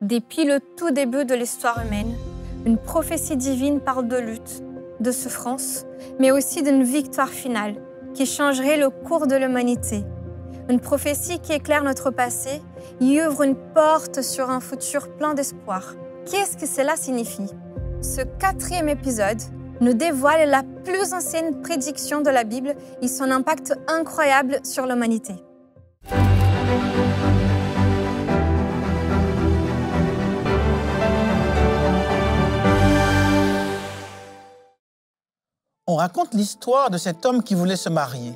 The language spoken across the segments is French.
Depuis le tout début de l'histoire humaine, une prophétie divine parle de lutte, de souffrance, mais aussi d'une victoire finale qui changerait le cours de l'humanité. Une prophétie qui éclaire notre passé et ouvre une porte sur un futur plein d'espoir. Qu'est-ce que cela signifie? Ce 4e épisode nous dévoile la plus ancienne prédiction de la Bible et son impact incroyable sur l'humanité. On raconte l'histoire de cet homme qui voulait se marier.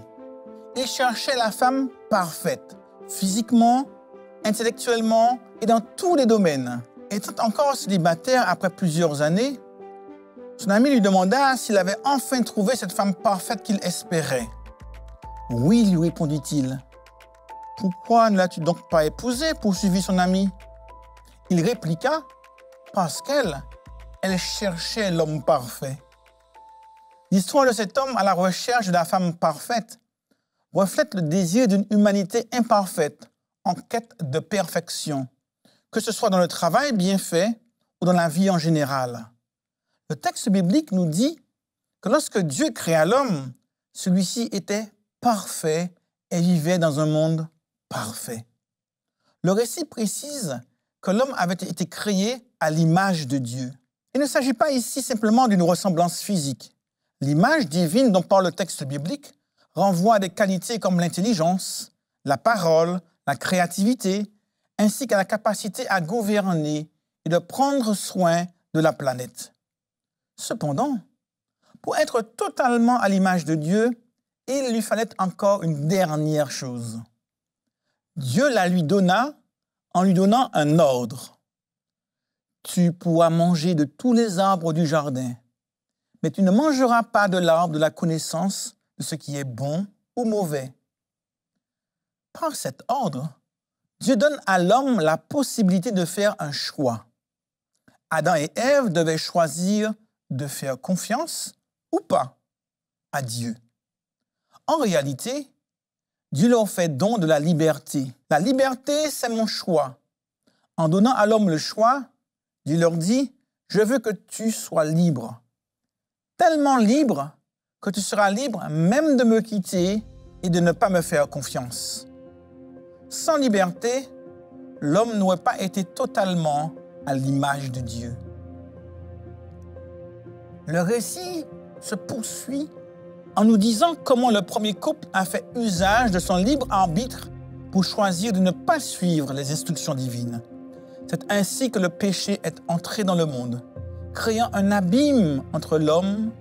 Il cherchait la femme parfaite, physiquement, intellectuellement et dans tous les domaines. Étant encore célibataire après plusieurs années, son ami lui demanda s'il avait enfin trouvé cette femme parfaite qu'il espérait. « Oui, lui répondit-il. « Pourquoi ne l'as-tu donc pas épousée ?» poursuivit son ami. Il répliqua « Parce qu'elle cherchait l'homme parfait. » L'histoire de cet homme à la recherche de la femme parfaite reflète le désir d'une humanité imparfaite, en quête de perfection, que ce soit dans le travail bien fait ou dans la vie en général. Le texte biblique nous dit que lorsque Dieu créa l'homme, celui-ci était parfait et vivait dans un monde parfait. Le récit précise que l'homme avait été créé à l'image de Dieu. Il ne s'agit pas ici simplement d'une ressemblance physique. L'image divine dont parle le texte biblique renvoie à des qualités comme l'intelligence, la parole, la créativité, ainsi qu'à la capacité à gouverner et de prendre soin de la planète. Cependant, pour être totalement à l'image de Dieu, il lui fallait encore une dernière chose. Dieu la lui donna en lui donnant un ordre. « Tu pourras manger de tous les arbres du jardin, mais tu ne mangeras pas de l'arbre de la connaissance de ce qui est bon ou mauvais. » Par cet ordre, Dieu donne à l'homme la possibilité de faire un choix. Adam et Ève devaient choisir de faire confiance ou pas à Dieu. En réalité, Dieu leur fait don de la liberté. La liberté, c'est mon choix. En donnant à l'homme le choix, Dieu leur dit « Je veux que tu sois libre. » Tellement libre que tu seras libre même de me quitter et de ne pas me faire confiance. Sans liberté, l'homme n'aurait pas été totalement à l'image de Dieu. Le récit se poursuit en nous disant comment le premier couple a fait usage de son libre arbitre pour choisir de ne pas suivre les instructions divines. C'est ainsi que le péché est entré dans le monde, créant un abîme entre l'homme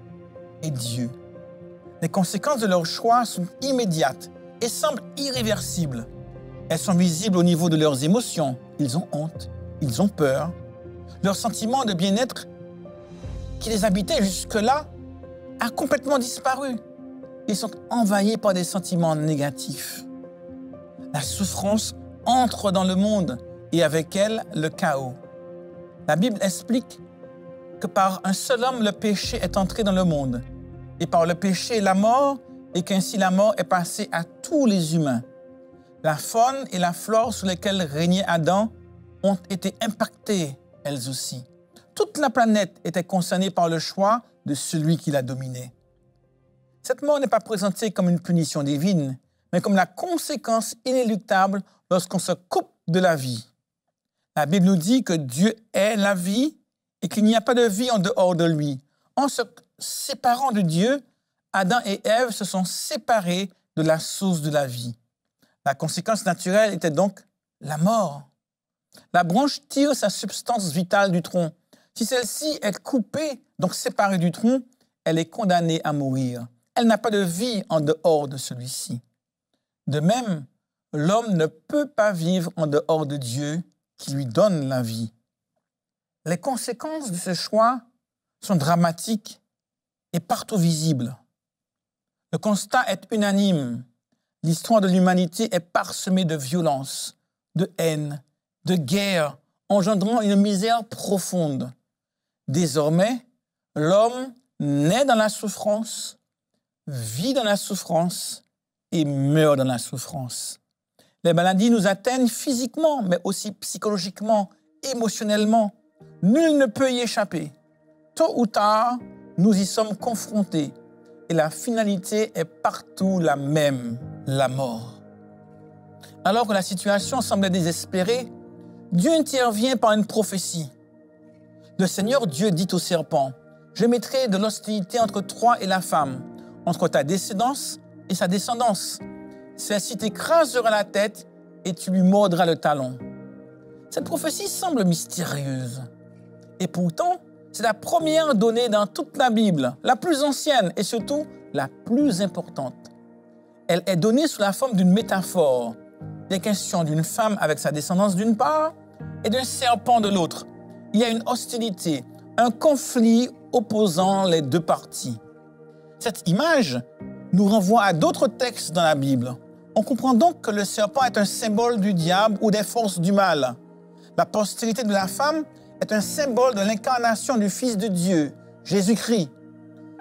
et Dieu. Les conséquences de leur choix sont immédiates et semblent irréversibles. Elles sont visibles au niveau de leurs émotions. Ils ont honte, ils ont peur. Leur sentiment de bien-être qui les habitait jusque-là a complètement disparu. Ils sont envahis par des sentiments négatifs. La souffrance entre dans le monde et avec elle le chaos. La Bible explique que par un seul homme, le péché est entré dans le monde, et par le péché, la mort, et qu'ainsi la mort est passée à tous les humains. La faune et la flore sur lesquelles régnait Adam ont été impactées, elles aussi. Toute la planète était concernée par le choix de celui qui la dominait. Cette mort n'est pas présentée comme une punition divine, mais comme la conséquence inéluctable lorsqu'on se coupe de la vie. La Bible nous dit que Dieu est la vie et qu'il n'y a pas de vie en dehors de lui. En se séparant de Dieu, Adam et Ève se sont séparés de la source de la vie. La conséquence naturelle était donc la mort. La branche tire sa substance vitale du tronc. Si celle-ci est coupée, donc séparée du tronc, elle est condamnée à mourir. Elle n'a pas de vie en dehors de celui-ci. De même, l'homme ne peut pas vivre en dehors de Dieu qui lui donne la vie. Les conséquences de ce choix sont dramatiques et partout visibles. Le constat est unanime. L'histoire de l'humanité est parsemée de violence, de haine, de guerre, engendrant une misère profonde. Désormais, l'homme naît dans la souffrance, vit dans la souffrance et meurt dans la souffrance. Les maladies nous atteignent physiquement, mais aussi psychologiquement émotionnellement. Nul ne peut y échapper. Tôt ou tard, nous y sommes confrontés. Et la finalité est partout la même, la mort. Alors que la situation semblait désespérée, Dieu intervient par une prophétie. Le Seigneur Dieu dit au serpent, « Je mettrai de l'hostilité entre toi et la femme, entre ta descendance et sa descendance. Celle-ci t'écrasera la tête et tu lui mordras le talon. » Cette prophétie semble mystérieuse. Et pourtant, c'est la première donnée dans toute la Bible, la plus ancienne et surtout la plus importante. Elle est donnée sous la forme d'une métaphore. Il est question d'une femme avec sa descendance d'une part et d'un serpent de l'autre. Il y a une hostilité, un conflit opposant les deux parties. Cette image nous renvoie à d'autres textes dans la Bible. On comprend donc que le serpent est un symbole du diable ou des forces du mal. La postérité de la femme est un symbole de l'incarnation du Fils de Dieu, Jésus-Christ.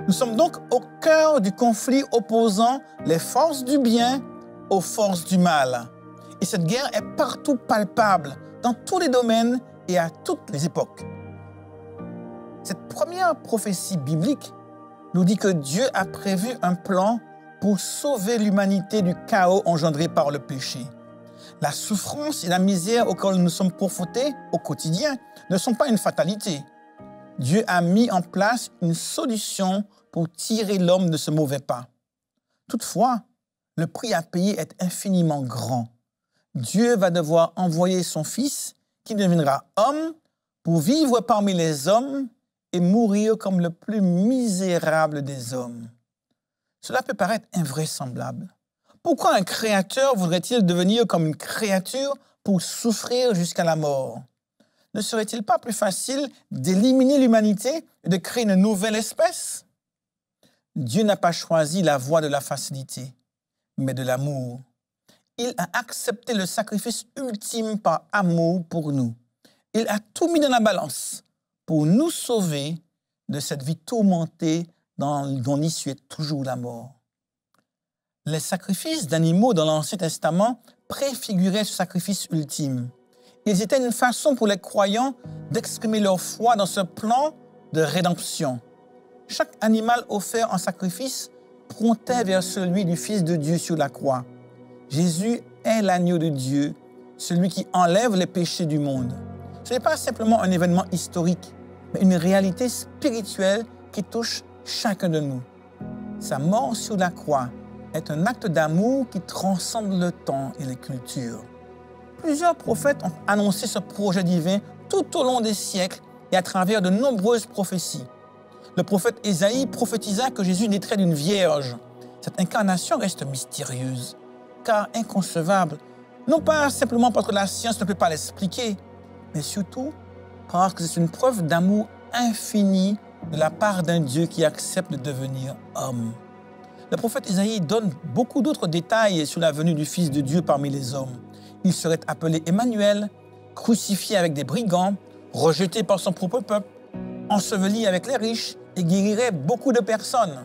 Nous sommes donc au cœur du conflit opposant les forces du bien aux forces du mal. Et cette guerre est partout palpable, dans tous les domaines et à toutes les époques. Cette première prophétie biblique nous dit que Dieu a prévu un plan pour sauver l'humanité du chaos engendré par le péché. La souffrance et la misère auxquelles nous sommes confrontés au quotidien ne sont pas une fatalité. Dieu a mis en place une solution pour tirer l'homme de ce mauvais pas. Toutefois, le prix à payer est infiniment grand. Dieu va devoir envoyer son Fils, qui deviendra homme, pour vivre parmi les hommes et mourir comme le plus misérable des hommes. Cela peut paraître invraisemblable. Pourquoi un créateur voudrait-il devenir comme une créature pour souffrir jusqu'à la mort? Ne serait-il pas plus facile d'éliminer l'humanité et de créer une nouvelle espèce? Dieu n'a pas choisi la voie de la facilité, mais de l'amour. Il a accepté le sacrifice ultime par amour pour nous. Il a tout mis dans la balance pour nous sauver de cette vie tourmentée dont l'issue est toujours la mort. Les sacrifices d'animaux dans l'Ancien Testament préfiguraient ce sacrifice ultime. Ils étaient une façon pour les croyants d'exprimer leur foi dans ce plan de rédemption. Chaque animal offert en sacrifice pointait vers celui du Fils de Dieu sur la croix. Jésus est l'agneau de Dieu, celui qui enlève les péchés du monde. Ce n'est pas simplement un événement historique, mais une réalité spirituelle qui touche chacun de nous. Sa mort sur la croix est un acte d'amour qui transcende le temps et les cultures. Plusieurs prophètes ont annoncé ce projet divin tout au long des siècles et à travers de nombreuses prophéties. Le prophète Ésaïe prophétisa que Jésus naîtrait d'une vierge. Cette incarnation reste mystérieuse, car inconcevable, non pas simplement parce que la science ne peut pas l'expliquer, mais surtout parce que c'est une preuve d'amour infini de la part d'un Dieu qui accepte de devenir homme. Le prophète Ésaïe donne beaucoup d'autres détails sur la venue du Fils de Dieu parmi les hommes. Il serait appelé Emmanuel, crucifié avec des brigands, rejeté par son propre peuple, enseveli avec les riches et guérirait beaucoup de personnes.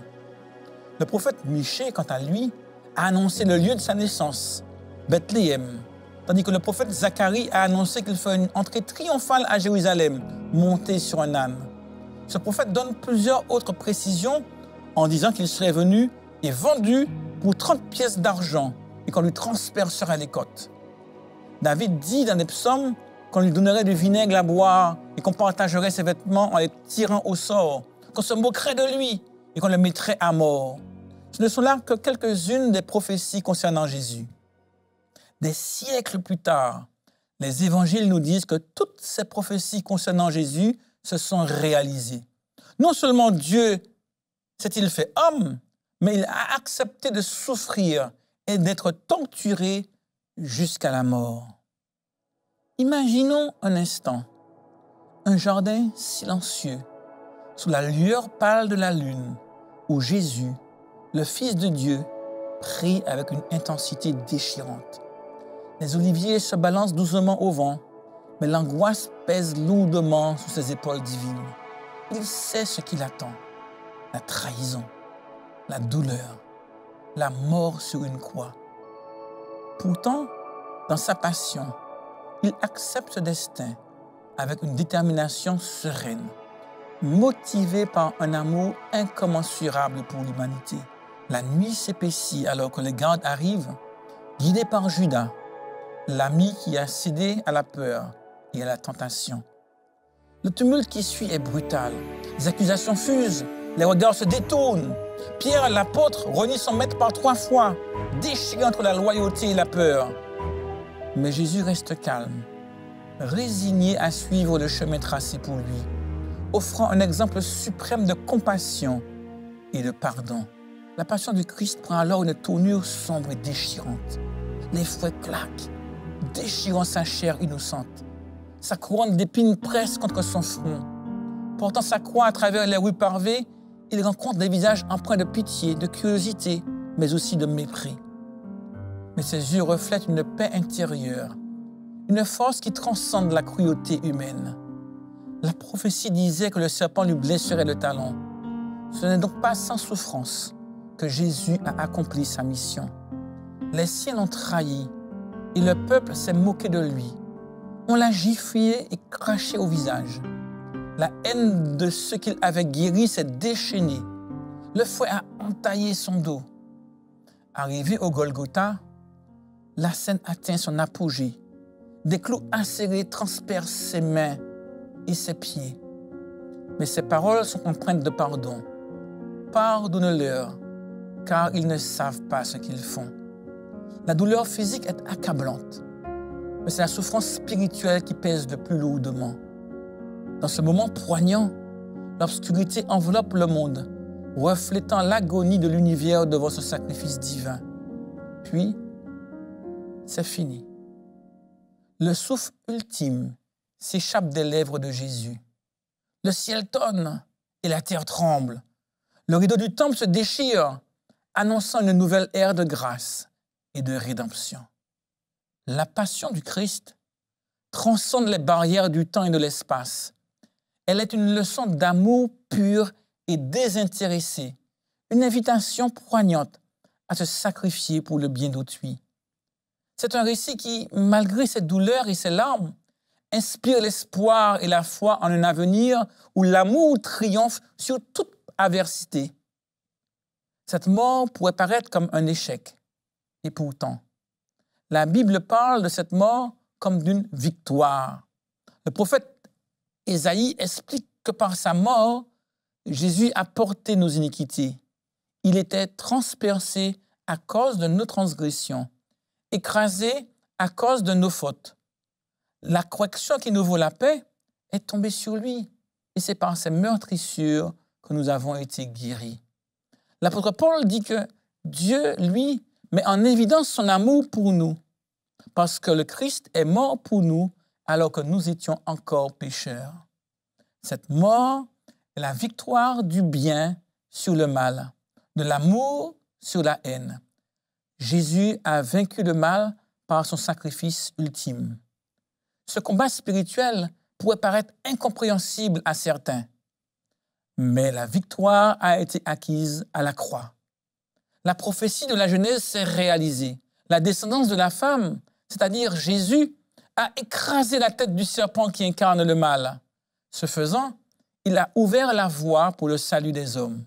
Le prophète Michée, quant à lui, a annoncé le lieu de sa naissance, Bethléem, tandis que le prophète Zacharie a annoncé qu'il ferait une entrée triomphale à Jérusalem, monté sur un âne. Ce prophète donne plusieurs autres précisions en disant qu'il serait venu et vendu pour 30 pièces d'argent et qu'on lui transpercerait les côtes. David dit dans les psaumes qu'on lui donnerait du vinaigre à boire et qu'on partagerait ses vêtements en les tirant au sort, qu'on se moquerait de lui et qu'on le mettrait à mort. Ce ne sont là que quelques-unes des prophéties concernant Jésus. Des siècles plus tard, les évangiles nous disent que toutes ces prophéties concernant Jésus se sont réalisées. Non seulement Dieu s'est-il fait homme, mais il a accepté de souffrir et d'être torturé jusqu'à la mort. Imaginons un instant un jardin silencieux, sous la lueur pâle de la lune, où Jésus, le Fils de Dieu, prie avec une intensité déchirante. Les oliviers se balancent doucement au vent, mais l'angoisse pèse lourdement sur ses épaules divines. Il sait ce qui l'attend, la trahison, la douleur, la mort sur une croix. Pourtant, dans sa passion, il accepte ce destin avec une détermination sereine, motivé par un amour incommensurable pour l'humanité. La nuit s'épaissit alors que les gardes arrivent, guidés par Judas, l'ami qui a cédé à la peur et à la tentation. Le tumulte qui suit est brutal. Les accusations fusent, les regards se détournent. Pierre, l'apôtre, renie son maître par 3 fois, déchiré entre la loyauté et la peur. Mais Jésus reste calme, résigné à suivre le chemin tracé pour lui, offrant un exemple suprême de compassion et de pardon. La passion du Christ prend alors une tournure sombre et déchirante. Les fouets claquent, déchirant sa chair innocente. Sa couronne d'épines presse contre son front. Portant sa croix à travers les rues pavées, il rencontre des visages empreints de pitié, de curiosité, mais aussi de mépris. Mais ses yeux reflètent une paix intérieure, une force qui transcende la cruauté humaine. La prophétie disait que le serpent lui blesserait le talon. Ce n'est donc pas sans souffrance que Jésus a accompli sa mission. Les siens l'ont trahi et le peuple s'est moqué de lui. On l'a giflé et craché au visage. La haine de ceux qu'il avait guéris s'est déchaînée. Le fouet a entaillé son dos. Arrivé au Golgotha, la scène atteint son apogée. Des clous acérés transpercent ses mains et ses pieds. Mais ses paroles sont empreintes de pardon. Pardonne-leur, car ils ne savent pas ce qu'ils font. La douleur physique est accablante, mais c'est la souffrance spirituelle qui pèse le plus lourdement. Dans ce moment poignant, l'obscurité enveloppe le monde, reflétant l'agonie de l'univers devant ce sacrifice divin. Puis, c'est fini. Le souffle ultime s'échappe des lèvres de Jésus. Le ciel tonne et la terre tremble. Le rideau du temple se déchire, annonçant une nouvelle ère de grâce et de rédemption. La passion du Christ transcende les barrières du temps et de l'espace. Elle est une leçon d'amour pur et désintéressé, une invitation poignante à se sacrifier pour le bien d'autrui. C'est un récit qui, malgré ses douleurs et ses larmes, inspire l'espoir et la foi en un avenir où l'amour triomphe sur toute adversité. Cette mort pourrait paraître comme un échec, et pourtant, la Bible parle de cette mort comme d'une victoire. Le prophète Ésaïe explique que par sa mort, Jésus a porté nos iniquités. Il était transpercé à cause de nos transgressions, écrasé à cause de nos fautes. La correction qui nous vaut la paix est tombée sur lui, et c'est par ses meurtrissures que nous avons été guéris. L'apôtre Paul dit que Dieu, lui, met en évidence son amour pour nous, parce que le Christ est mort pour nous alors que nous étions encore pécheurs. Cette mort est la victoire du bien sur le mal, de l'amour sur la haine. Jésus a vaincu le mal par son sacrifice ultime. Ce combat spirituel pourrait paraître incompréhensible à certains, mais la victoire a été acquise à la croix. La prophétie de la Genèse s'est réalisée. La descendance de la femme, c'est-à-dire Jésus, a écrasé la tête du serpent qui incarne le mal. Ce faisant, il a ouvert la voie pour le salut des hommes.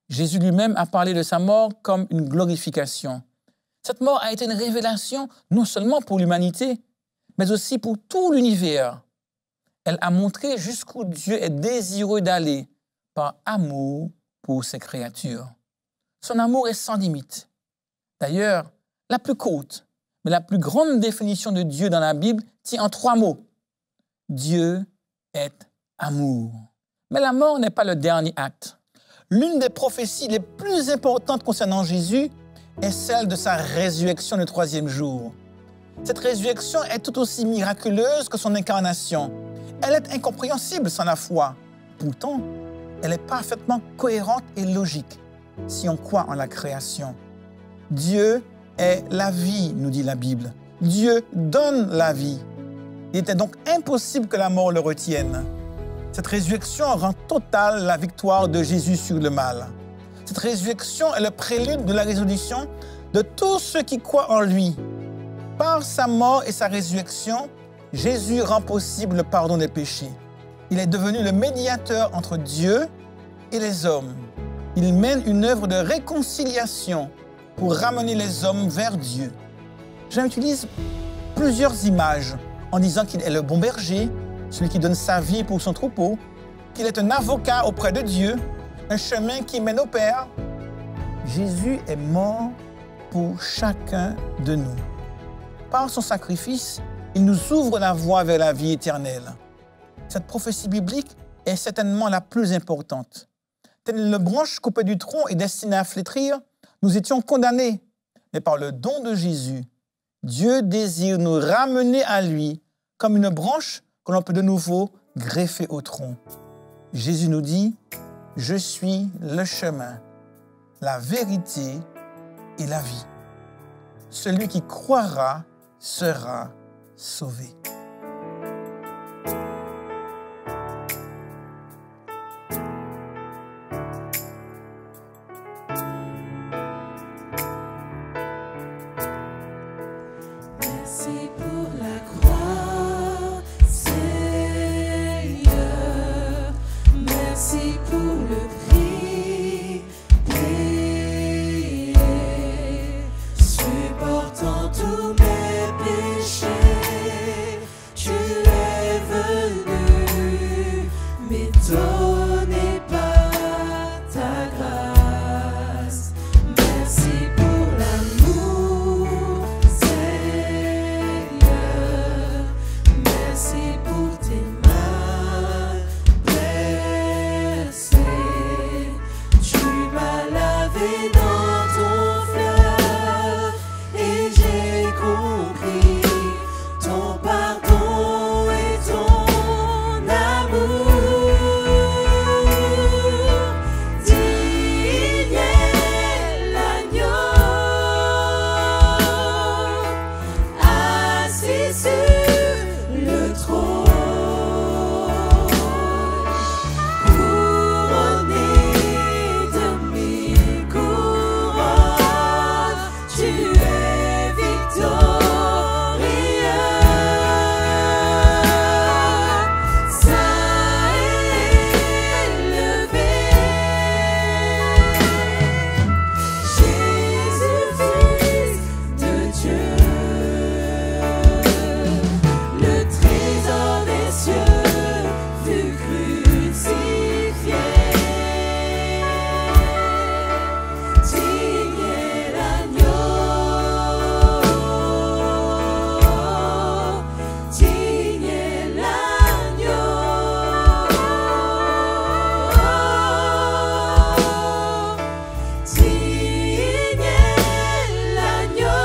Jésus lui-même a parlé de sa mort comme une glorification. Cette mort a été une révélation non seulement pour l'humanité, mais aussi pour tout l'univers. Elle a montré jusqu'où Dieu est désireux d'aller par amour pour ses créatures. Son amour est sans limite. D'ailleurs, la plus courte, mais la plus grande définition de Dieu dans la Bible tient en 3 mots. Dieu est amour. Mais la mort n'est pas le dernier acte. L'une des prophéties les plus importantes concernant Jésus est celle de sa résurrection le 3e jour. Cette résurrection est tout aussi miraculeuse que son incarnation. Elle est incompréhensible sans la foi. Pourtant, elle est parfaitement cohérente et logique si on croit en la création. Dieu est la vie, nous dit la Bible. Dieu donne la vie. Il était donc impossible que la mort le retienne. Cette résurrection rend totale la victoire de Jésus sur le mal. Cette résurrection est le prélude de la résolution de tous ceux qui croient en lui. Par sa mort et sa résurrection, Jésus rend possible le pardon des péchés. Il est devenu le médiateur entre Dieu et les hommes. Il mène une œuvre de réconciliation pour ramener les hommes vers Dieu. J'utilise plusieurs images en disant qu'il est le bon berger, celui qui donne sa vie pour son troupeau, qu'il est un avocat auprès de Dieu, un chemin qui mène au Père. Jésus est mort pour chacun de nous. Par son sacrifice, il nous ouvre la voie vers la vie éternelle. Cette prophétie biblique est certainement la plus importante. Telle une branche coupée du tronc et destinée à flétrir, nous étions condamnés. Mais par le don de Jésus, Dieu désire nous ramener à lui comme une branche que l'on peut de nouveau greffer au tronc. Jésus nous dit « Je suis le chemin, la vérité et la vie. Celui qui croira sera sauvé. » Merci pour la croix, Seigneur. Merci pour le prix payé, supportant tous mes péchés. Tu es venu m'étonner par ta grâce. Merci pour l'amour, Seigneur. Merci pour tes mains blessées. Tu m'as lavé dans ton fleuve et j'ai compris ton pardon et ton amour. Digne est l'agneau assis sur le trône, couronné de mille couronnes. Tu es victorieux, saint et élevé. Jésus, Fils de Dieu, le trésor des cieux fut crucifié. Digne est l'agneau, digne est l'agneau, digne est l'agneau,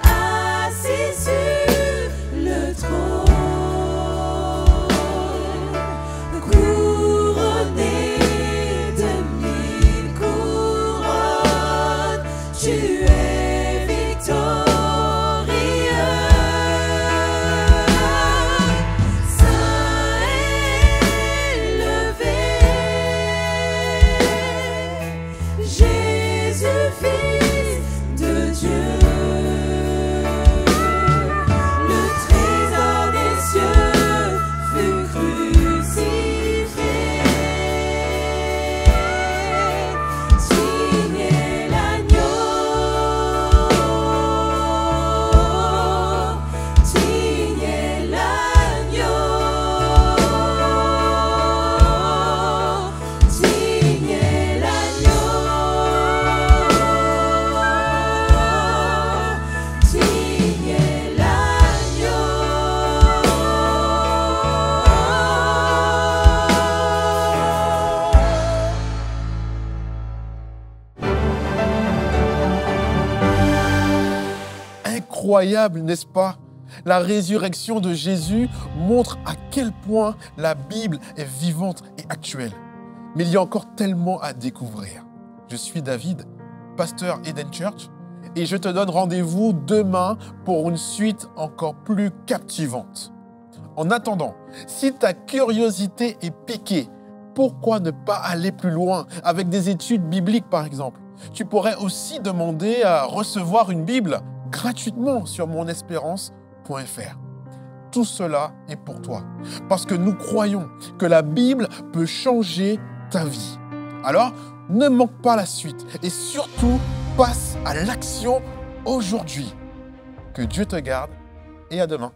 assis sur le trône, couronné de mille couronnes. Tu es victorieux, saint et élevé. Jésus, Fils de Dieu, le trésor des cieux fut crucifié. Digne est l'agneau, digne est l'agneau, digne est l'agneau, digne est l'agneau. Incroyable, n'est-ce pas? La résurrection de Jésus montre à quel point la Bible est vivante et actuelle. Mais il y a encore tellement à découvrir. Je suis David, pasteur Eden Church, et je te donne rendez-vous demain pour une suite encore plus captivante. En attendant, si ta curiosité est piquée, pourquoi ne pas aller plus loin avec des études bibliques par exemple? Tu pourrais aussi demander à recevoir une Bible gratuitement sur monespérance.fr. Tout cela est pour toi, parce que nous croyons que la Bible peut changer ta vie. Alors, ne manque pas la suite et surtout, passe à l'action aujourd'hui. Que Dieu te garde et à demain.